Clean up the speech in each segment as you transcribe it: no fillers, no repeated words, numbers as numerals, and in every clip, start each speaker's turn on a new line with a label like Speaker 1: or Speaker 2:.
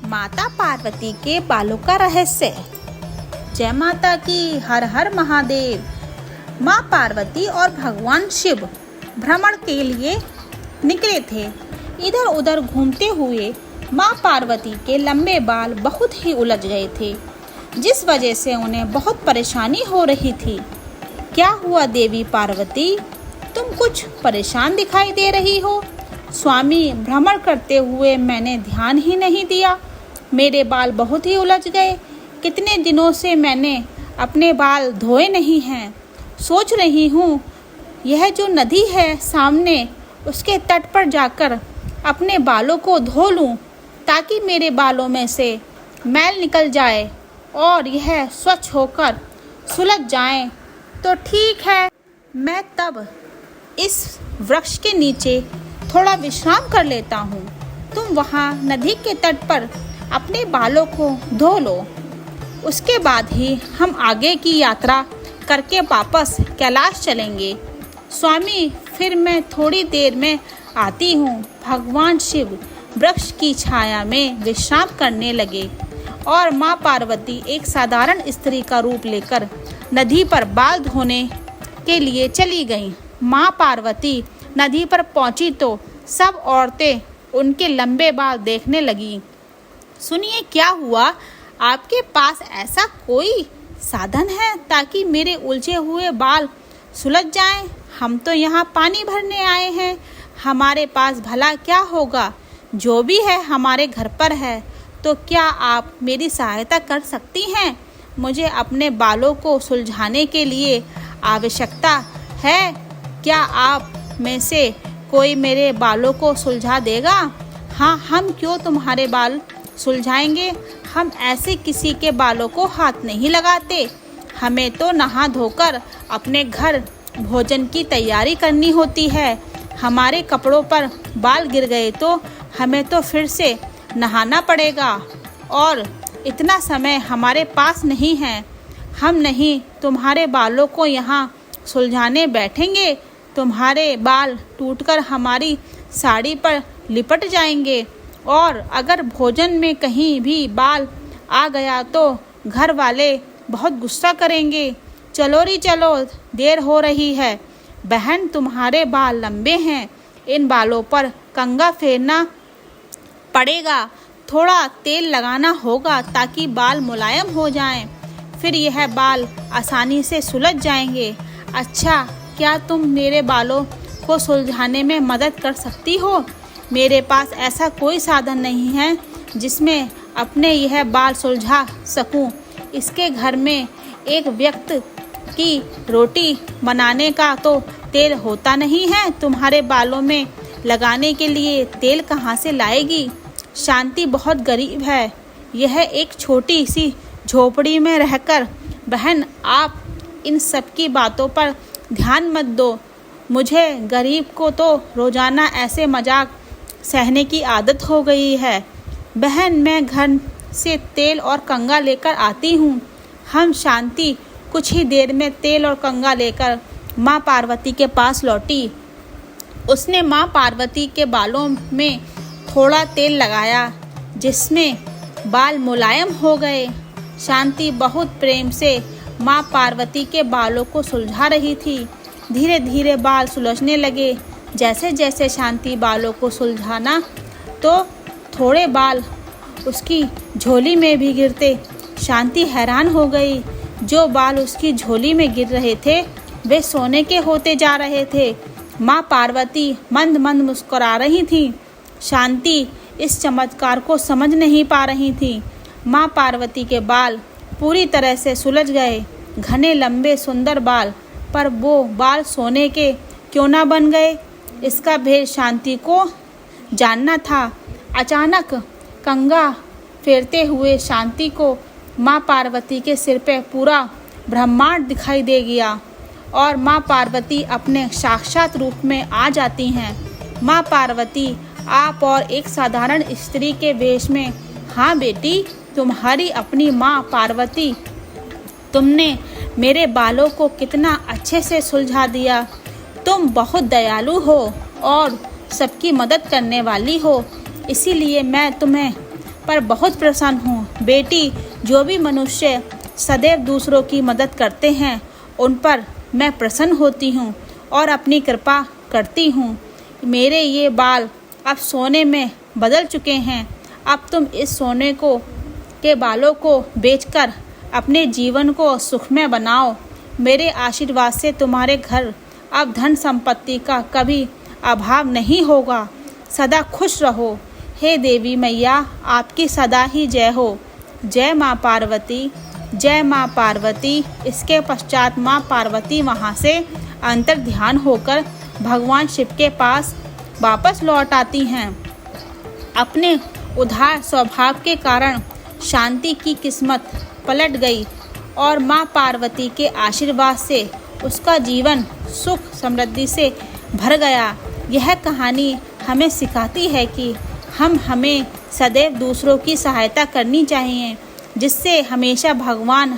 Speaker 1: माता पार्वती के बालों का रहस्य। जय माता की, हर हर महादेव। माँ पार्वती और भगवान शिव भ्रमण के लिए निकले थे। इधर उधर घूमते हुए माँ पार्वती के लंबे बाल बहुत ही उलझ गए थे, जिस वजह से उन्हें बहुत परेशानी हो रही थी। क्या हुआ देवी पार्वती, तुम कुछ परेशान दिखाई दे रही हो? स्वामी, भ्रमण करते हुए मैंने ध्यान ही नहीं दिया, मेरे बाल बहुत ही उलझ गए। कितने दिनों से मैंने अपने बाल धोए नहीं हैं। सोच रही हूँ यह जो नदी है सामने, उसके तट पर जाकर अपने बालों को धो लूँ, ताकि मेरे बालों में से मैल निकल जाए और यह स्वच्छ होकर सुलझ जाए। तो ठीक है, मैं तब इस वृक्ष के नीचे थोड़ा विश्राम कर लेता हूँ। तुम वहाँ नदी के तट पर अपने बालों को धो लो। उसके बाद ही हम आगे की यात्रा करके वापस कैलाश चलेंगे। स्वामी, फिर मैं थोड़ी देर में आती हूँ। भगवान शिव वृक्ष की छाया में विश्राम करने लगे और माँ पार्वती एक साधारण स्त्री का रूप लेकर नदी पर बाल धोने के लिए चली गईं। माँ पार्वती नदी पर पहुंची तो सब औरतें उनके लंबे बाल देखने लगीं। सुनिए, क्या हुआ? आपके पास ऐसा कोई साधन है ताकि मेरे उलझे हुए बाल सुलझ जाएं? हम तो यहाँ पानी भरने आए हैं, हमारे पास भला क्या होगा? जो भी है हमारे घर पर है, तो क्या आप मेरी सहायता कर सकती हैं? मुझे अपने बालों को सुलझाने के लिए आवश्यकता है। क्या आप में से कोई मेरे बालों को सुलझा देगा? हाँ, हम क्यों तुम्हारे बाल सुलझाएंगे। हम ऐसे किसी के बालों को हाथ नहीं लगाते। हमें तो नहा धोकर अपने घर भोजन की तैयारी करनी होती है। हमारे कपड़ों पर बाल गिर गए तो हमें तो फिर से नहाना पड़ेगा, और इतना समय हमारे पास नहीं है। हम नहीं तुम्हारे बालों को यहाँ सुलझाने बैठेंगे। तुम्हारे बाल टूटकर हमारी साड़ी पर लिपट जाएंगे, और अगर भोजन में कहीं भी बाल आ गया तो घर वाले बहुत गुस्सा करेंगे। चलो री चलो, देर हो रही है। बहन, तुम्हारे बाल लंबे हैं, इन बालों पर कंघा फेरना पड़ेगा। थोड़ा तेल लगाना होगा ताकि बाल मुलायम हो जाएं, फिर यह बाल आसानी से सुलझ जाएंगे। अच्छा, क्या तुम मेरे बालों को सुलझाने में मदद कर सकती हो? मेरे पास ऐसा कोई साधन नहीं है जिसमें अपने यह बाल सुलझा सकूं। इसके घर में एक व्यक्ति की रोटी बनाने का तो तेल होता नहीं है, तुम्हारे बालों में लगाने के लिए तेल कहाँ से लाएगी? शांति बहुत गरीब है, यह एक छोटी सी झोपड़ी में रहकर। बहन, आप इन सब की बातों पर ध्यान मत दो। मुझे गरीब को तो रोजाना ऐसे मजाक सहने की आदत हो गई है। बहन, मैं घर से तेल और कंघा लेकर आती हूँ। हम शांति कुछ ही देर में तेल और कंघा लेकर माँ पार्वती के पास लौटी। उसने माँ पार्वती के बालों में थोड़ा तेल लगाया, जिसमें बाल मुलायम हो गए। शांति बहुत प्रेम से माँ पार्वती के बालों को सुलझा रही थी। धीरे धीरे बाल सुलझने लगे। जैसे जैसे शांति बालों को सुलझाना, तो थोड़े बाल उसकी झोली में भी गिरते। शांति हैरान हो गई। जो बाल उसकी झोली में गिर रहे थे वे सोने के होते जा रहे थे। माँ पार्वती मंद मंद मुस्कुरा रही थी। शांति इस चमत्कार को समझ नहीं पा रही थी। माँ पार्वती के बाल पूरी तरह से सुलझ गए, घने लंबे सुंदर बाल, पर वो बाल सोने के क्यों ना बन गए, इसका भेद शांति को जानना था। अचानक कंघा फेरते हुए शांति को माँ पार्वती के सिर पे पूरा ब्रह्मांड दिखाई दे गया, और माँ पार्वती अपने साक्षात रूप में आ जाती हैं। माँ पार्वती, आप और एक साधारण स्त्री के वेश में। हाँ बेटी, तुम्हारी अपनी माँ पार्वती। तुमने मेरे बालों को कितना अच्छे से सुलझा दिया। तुम बहुत दयालु हो और सबकी मदद करने वाली हो, इसीलिए मैं तुम्हें पर बहुत प्रसन्न हूँ। बेटी, जो भी मनुष्य सदैव दूसरों की मदद करते हैं उन पर मैं प्रसन्न होती हूँ और अपनी कृपा करती हूँ। मेरे ये बाल अब सोने में बदल चुके हैं। अब तुम इस सोने को के बालों को बेचकर अपने जीवन को सुखमय बनाओ। मेरे आशीर्वाद से तुम्हारे घर अब धन संपत्ति का कभी अभाव नहीं होगा। सदा खुश रहो। हे देवी मैया, आपकी सदा ही जय हो। जय माँ पार्वती, जय माँ पार्वती। इसके पश्चात माँ पार्वती वहाँ से अंतर ध्यान होकर भगवान शिव के पास वापस लौट आती हैं। अपने उदार स्वभाव के कारण शांति की किस्मत पलट गई और माँ पार्वती के आशीर्वाद से उसका जीवन सुख समृद्धि से भर गया। यह कहानी हमें सिखाती है कि हमें सदैव दूसरों की सहायता करनी चाहिए, जिससे हमेशा भगवान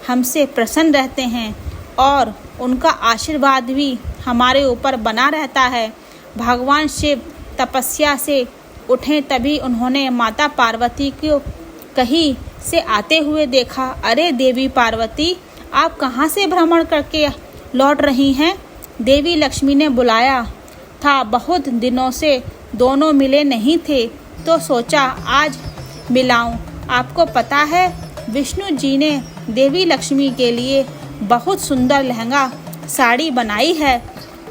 Speaker 1: हमसे प्रसन्न रहते हैं और उनका आशीर्वाद भी हमारे ऊपर बना रहता है। भगवान शिव तपस्या से उठे तभी उन्होंने माता पार्वती को कहीं से आते हुए देखा। अरे देवी पार्वती, आप कहाँ से भ्रमण करके लौट रही हैं? देवी लक्ष्मी ने बुलाया था। बहुत दिनों से दोनों मिले नहीं थे तो सोचा आज मिलाऊं। आपको पता है, विष्णु जी ने देवी लक्ष्मी के लिए बहुत सुंदर लहंगा साड़ी बनाई है,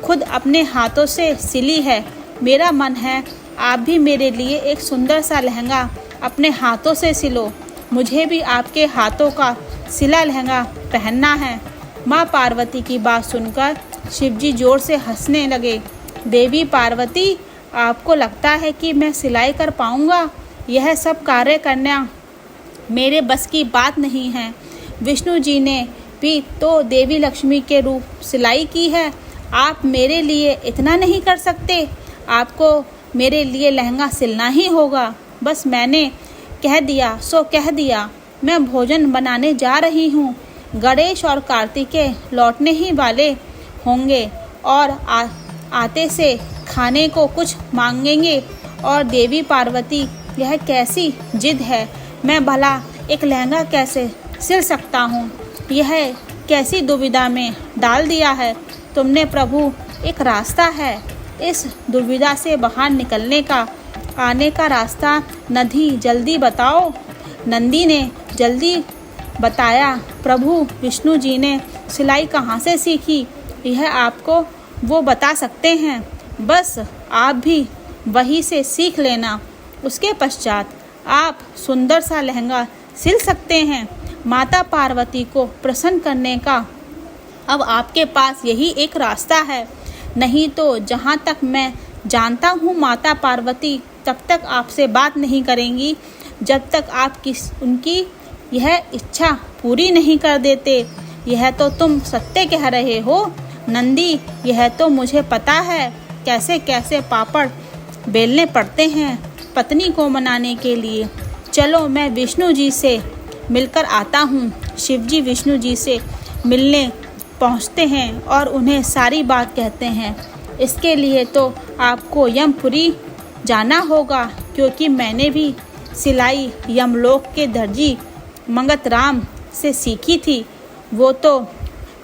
Speaker 1: खुद अपने हाथों से सिली है। मेरा मन है आप भी मेरे लिए एक सुंदर सा लहंगा अपने हाथों से सिलो। मुझे भी आपके हाथों का सिला लहंगा पहनना है। माँ पार्वती की बात सुनकर शिवजी जोर से हंसने लगे। देवी पार्वती, आपको लगता है कि मैं सिलाई कर पाऊँगा? यह सब कार्य करना मेरे बस की बात नहीं है। विष्णु जी ने भी तो देवी लक्ष्मी के रूप सिलाई की है। आप मेरे लिए इतना नहीं कर सकते? आपको मेरे लिए लहंगा सिलना ही होगा। बस मैंने कह दिया सो कह दिया। मैं भोजन बनाने जा रही हूँ। गणेश और कार्तिकेय लौटने ही वाले होंगे और आते से खाने को कुछ मांगेंगे। और देवी पार्वती, यह कैसी जिद है? मैं भला एक लहंगा कैसे सिल सकता हूँ? यह कैसी दुविधा में डाल दिया है तुमने प्रभु। एक रास्ता है, इस दुविधा से बाहर निकलने का, आने का रास्ता नंदी जल्दी बताओ। नंदी ने जल्दी बताया, प्रभु विष्णु जी ने सिलाई कहाँ से सीखी यह आपको वो बता सकते हैं। बस आप भी वहीं से सीख लेना। उसके पश्चात आप सुंदर सा लहंगा सिल सकते हैं। माता पार्वती को प्रसन्न करने का अब आपके पास यही एक रास्ता है। नहीं तो जहाँ तक मैं जानता हूँ माता पार्वती तब तक आपसे बात नहीं करेंगी जब तक आप उनकी यह इच्छा पूरी नहीं कर देते। यह तो तुम सत्य कह रहे हो नंदी। यह तो मुझे पता है कैसे कैसे पापड़ बेलने पड़ते हैं पत्नी को मनाने के लिए। चलो मैं विष्णु जी से मिलकर आता हूँ। शिवजी विष्णु जी से मिलने पहुँचते हैं और उन्हें सारी बात कहते हैं। इसके लिए तो आपको यमपुरी जाना होगा, क्योंकि मैंने भी सिलाई यमलोक के दर्जी मंगतराम से सीखी थी। वो तो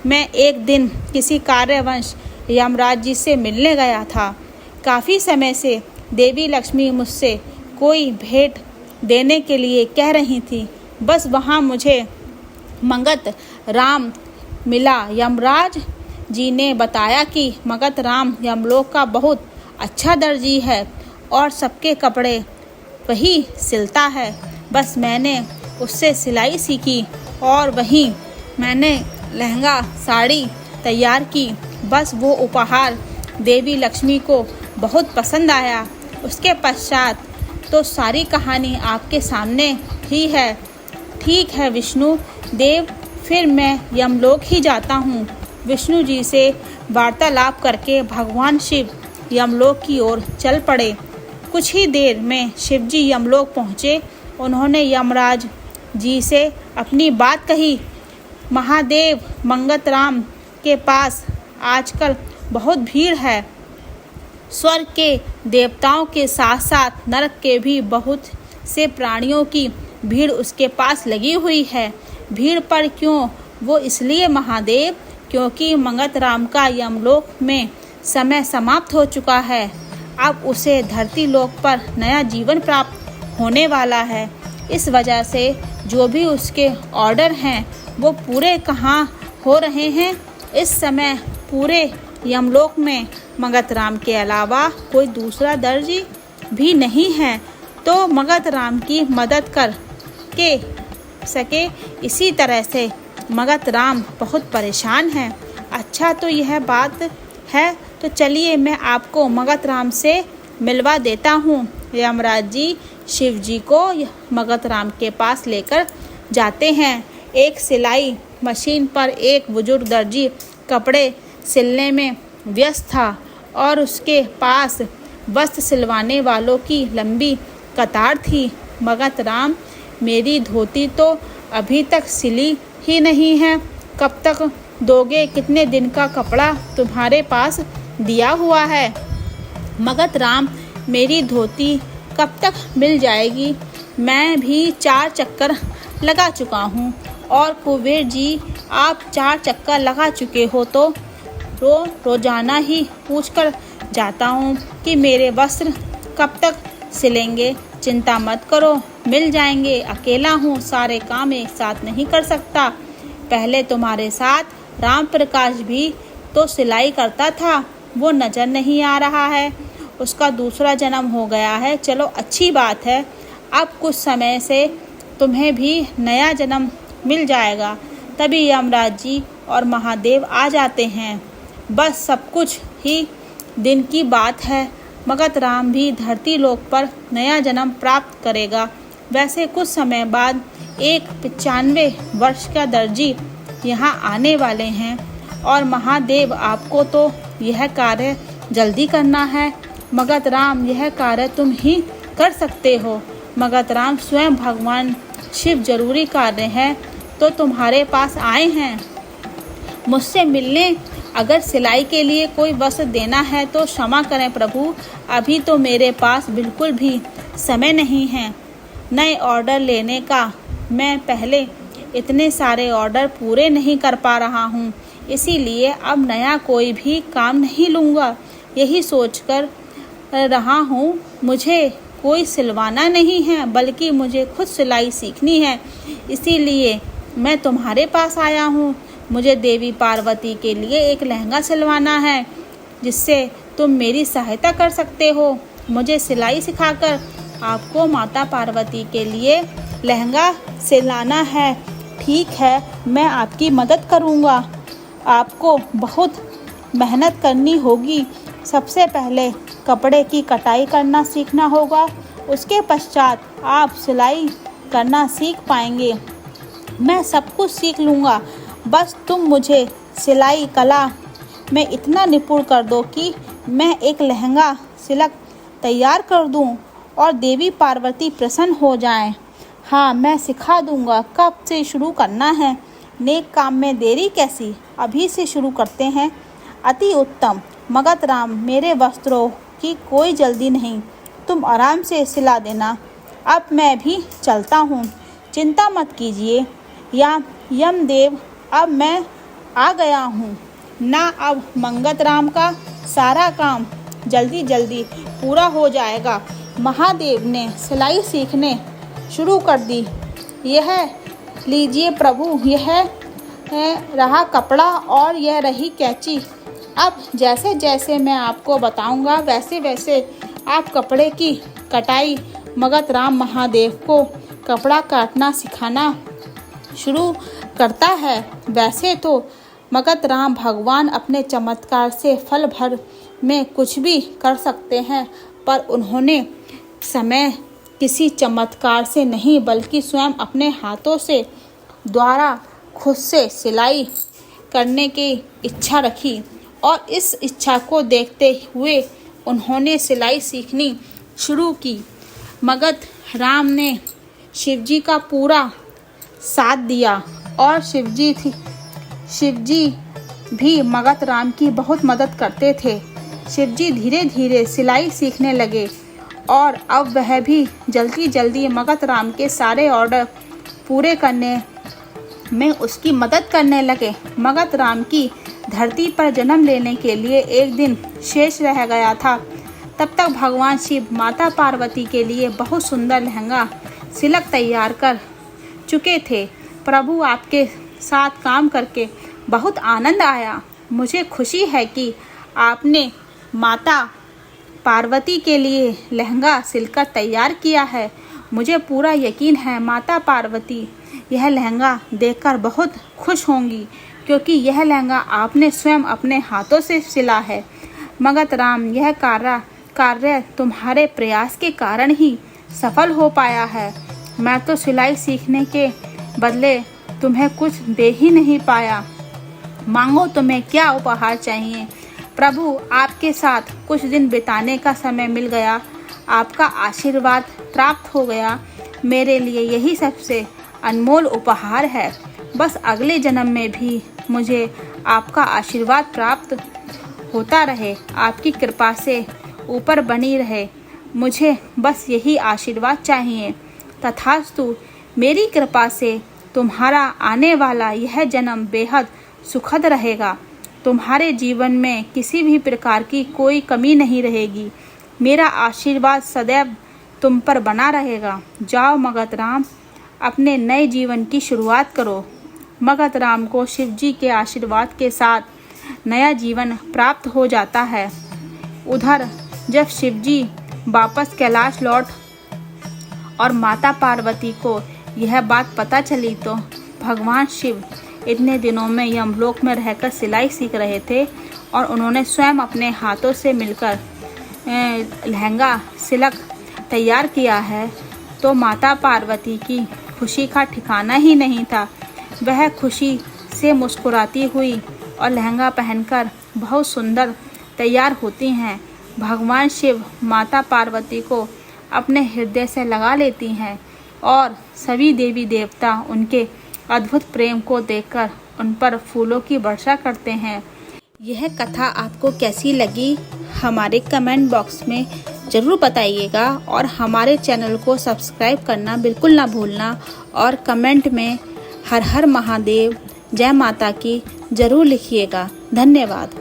Speaker 1: मैं एक दिन किसी कार्यवश यमराज जी से मिलने गया था। काफ़ी समय से देवी लक्ष्मी मुझसे कोई भेंट देने के लिए कह रही थी। बस वहाँ मुझे मंगत राम मिला। यमराज जी ने बताया कि मंगत राम यमलोक का बहुत अच्छा दर्जी है और सबके कपड़े वही सिलता है। बस मैंने उससे सिलाई सीखी और वहीं मैंने लहंगा साड़ी तैयार की। बस वो उपहार देवी लक्ष्मी को बहुत पसंद आया। उसके पश्चात तो सारी कहानी आपके सामने ही है। ठीक है विष्णु देव, फिर मैं यमलोक ही जाता हूँ। विष्णु जी से वार्तालाप करके भगवान शिव यमलोक की ओर चल पड़े। कुछ ही देर में शिवजी यमलोक पहुँचे। उन्होंने यमराज जी से अपनी बात कही। महादेव, मंगत राम के पास आजकल बहुत भीड़ है। स्वर्ग के देवताओं के साथ साथ नरक के भी बहुत से प्राणियों की भीड़ उसके पास लगी हुई है। भीड़ पर क्यों? वो इसलिए महादेव क्योंकि मगध राम का यमलोक में समय समाप्त हो चुका है। अब उसे धरती लोक पर नया जीवन प्राप्त होने वाला है। इस वजह से जो भी उसके ऑर्डर हैं वो पूरे कहाँ हो रहे हैं। इस समय पूरे यमलोक में मगध राम के अलावा कोई दूसरा दर्जी भी नहीं है, तो मगध राम की मदद कर के सके। इसी तरह से मगध राम बहुत परेशान हैं। अच्छा, तो यह बात है, तो चलिए मैं आपको मगध राम से मिलवा देता हूँ। यमराज जी शिव जी को मगध राम के पास लेकर जाते हैं। एक सिलाई मशीन पर एक बुजुर्ग दर्जी कपड़े सिलने में व्यस्त था और उसके पास वस्त्र सिलवाने वालों की लंबी कतार थी। मगध राम, मेरी धोती तो अभी तक सिली ही नहीं है, कब तक दोगे? कितने दिन का कपड़ा तुम्हारे पास दिया हुआ है? मगध राम, मेरी धोती कब तक मिल जाएगी? मैं भी 4 चक्कर लगा चुका हूँ। और कुबेर जी, आप 4 चक्कर लगा चुके हो तो रोजाना ही पूछकर जाता हूँ कि मेरे वस्त्र कब तक सिलेंगे। चिंता मत करो, मिल जाएंगे। अकेला हूँ, सारे काम एक साथ नहीं कर सकता। पहले तुम्हारे साथ राम प्रकाश भी तो सिलाई करता था, वो नज़र नहीं आ रहा है, उसका दूसरा जन्म हो गया है। चलो अच्छी बात है, अब कुछ समय से तुम्हें भी नया जन्म मिल जाएगा। तभी यमराज जी और महादेव आ जाते हैं। बस सब कुछ ही दिन की बात है। मगध राम भी धरती लोक पर नया जन्म प्राप्त करेगा। वैसे कुछ समय बाद एक 95 वर्ष का दर्जी यहाँ आने वाले हैं। और महादेव, आपको तो यह कार्य जल्दी करना है। मगध राम, यह कार्य तुम ही कर सकते हो। मगध राम, स्वयं भगवान शिव जरूरी कार्य है तो तुम्हारे पास आए हैं मुझसे मिलने। अगर सिलाई के लिए कोई वस्त्र देना है तो क्षमा करें प्रभु, अभी तो मेरे पास बिल्कुल भी समय नहीं है नए ऑर्डर लेने का। मैं पहले इतने सारे ऑर्डर पूरे नहीं कर पा रहा हूँ, इसीलिए अब नया कोई भी काम नहीं लूँगा। यही सोचकर रहा हूँ, मुझे कोई सिलवाना नहीं है बल्कि मुझे खुद सिलाई सीखनी है। इसीलिए मैं तुम्हारे पास आया हूँ। मुझे देवी पार्वती के लिए एक लहंगा सिलवाना है जिससे तुम मेरी सहायता कर सकते हो। मुझे सिलाई सिखाकर आपको माता पार्वती के लिए लहंगा सिलाना है। ठीक है, मैं आपकी मदद करूँगा। आपको बहुत मेहनत करनी होगी। सबसे पहले कपड़े की कटाई करना सीखना होगा, उसके पश्चात आप सिलाई करना सीख पाएंगे। मैं सब कुछ सीख लूँगा, बस तुम मुझे सिलाई कला में इतना निपुण कर दो कि मैं एक लहंगा सिलक तैयार कर दूं और देवी पार्वती प्रसन्न हो जाएं। हाँ, मैं सिखा दूंगा। कब से शुरू करना है? नेक काम में देरी कैसी, अभी से शुरू करते हैं। अति उत्तम। मगध राम, मेरे वस्त्रों की कोई जल्दी नहीं, तुम आराम से सिला देना। अब मैं भी चलता हूँ, चिंता मत कीजिए यमदेव, अब मैं आ गया हूँ ना। अब मगध राम का सारा काम जल्दी जल्दी पूरा हो जाएगा। महादेव ने सिलाई सीखने शुरू कर दी। यह लीजिए प्रभु, यह रहा कपड़ा और यह रही कैंची। अब जैसे जैसे मैं आपको बताऊंगा वैसे वैसे आप कपड़े की कटाई। मगध राम महादेव को कपड़ा काटना सिखाना शुरू करता है। वैसे तो मगध राम भगवान अपने चमत्कार से फल भर में कुछ भी कर सकते हैं, पर उन्होंने समय किसी चमत्कार से नहीं बल्कि स्वयं अपने हाथों से द्वारा खुद से सिलाई करने की इच्छा रखी और इस इच्छा को देखते हुए उन्होंने सिलाई सीखनी शुरू की। मगध राम ने शिवजी का पूरा साथ दिया और शिवजी भी मगध राम की बहुत मदद करते थे। शिवजी धीरे धीरे सिलाई सीखने लगे और अब वह भी जल्दी जल्दी मगध राम के सारे ऑर्डर पूरे करने में उसकी मदद करने लगे। मगध राम की धरती पर जन्म लेने के लिए एक दिन शेष रह गया था। तब तक भगवान शिव माता पार्वती के लिए बहुत सुंदर लहंगा सिलक तैयार कर चुके थे। प्रभु, आपके साथ काम करके बहुत आनंद आया। मुझे खुशी है कि आपने माता पार्वती के लिए लहंगा सिलकर तैयार किया है। मुझे पूरा यकीन है माता पार्वती यह लहंगा देखकर बहुत खुश होंगी, क्योंकि यह लहंगा आपने स्वयं अपने हाथों से सिला है। मगध राम, यह कार्य तुम्हारे प्रयास के कारण ही सफल हो पाया है। मैं तो सिलाई सीखने के बदले तुम्हें कुछ दे ही नहीं पाया। मांगो, तुम्हें क्या उपहार चाहिए? प्रभु, आपके साथ कुछ दिन बिताने का समय मिल गया, आपका आशीर्वाद प्राप्त हो गया। मेरे लिए यही सबसे अनमोल उपहार है। बस अगले जन्म में भी मुझे आपका आशीर्वाद प्राप्त होता रहे, आपकी कृपा से ऊपर बनी रहे। मुझे बस यही आशीर्वाद चाहिए। तथास्तु, मेरी कृपा से तुम्हारा आने वाला यह जन्म बेहद सुखद रहेगा। तुम्हारे जीवन में किसी भी प्रकार की कोई कमी नहीं रहेगी। मेरा आशीर्वाद सदैव तुम पर बना रहेगा। जाओ मगध राम, अपने नए जीवन की शुरुआत करो। मगध राम को शिव जी के आशीर्वाद के साथ नया जीवन प्राप्त हो जाता है। उधर जब शिव जी वापस कैलाश लौट और माता पार्वती को यह बात पता चली तो भगवान शिव इतने दिनों में यमलोक में रहकर सिलाई सीख रहे थे और उन्होंने स्वयं अपने हाथों से मिलकर लहंगा सिलक तैयार किया है, तो माता पार्वती की खुशी का ठिकाना ही नहीं था। वह खुशी से मुस्कुराती हुई और लहंगा पहनकर बहुत सुंदर तैयार होती हैं। भगवान शिव माता पार्वती को अपने हृदय से लगा लेती हैं और सभी देवी देवता उनके अद्भुत प्रेम को देखकर उन पर फूलों की वर्षा करते हैं। यह कथा आपको कैसी लगी हमारे कमेंट बॉक्स में ज़रूर बताइएगा और हमारे चैनल को सब्सक्राइब करना बिल्कुल ना भूलना और कमेंट में हर हर महादेव, जय माता की ज़रूर लिखिएगा। धन्यवाद।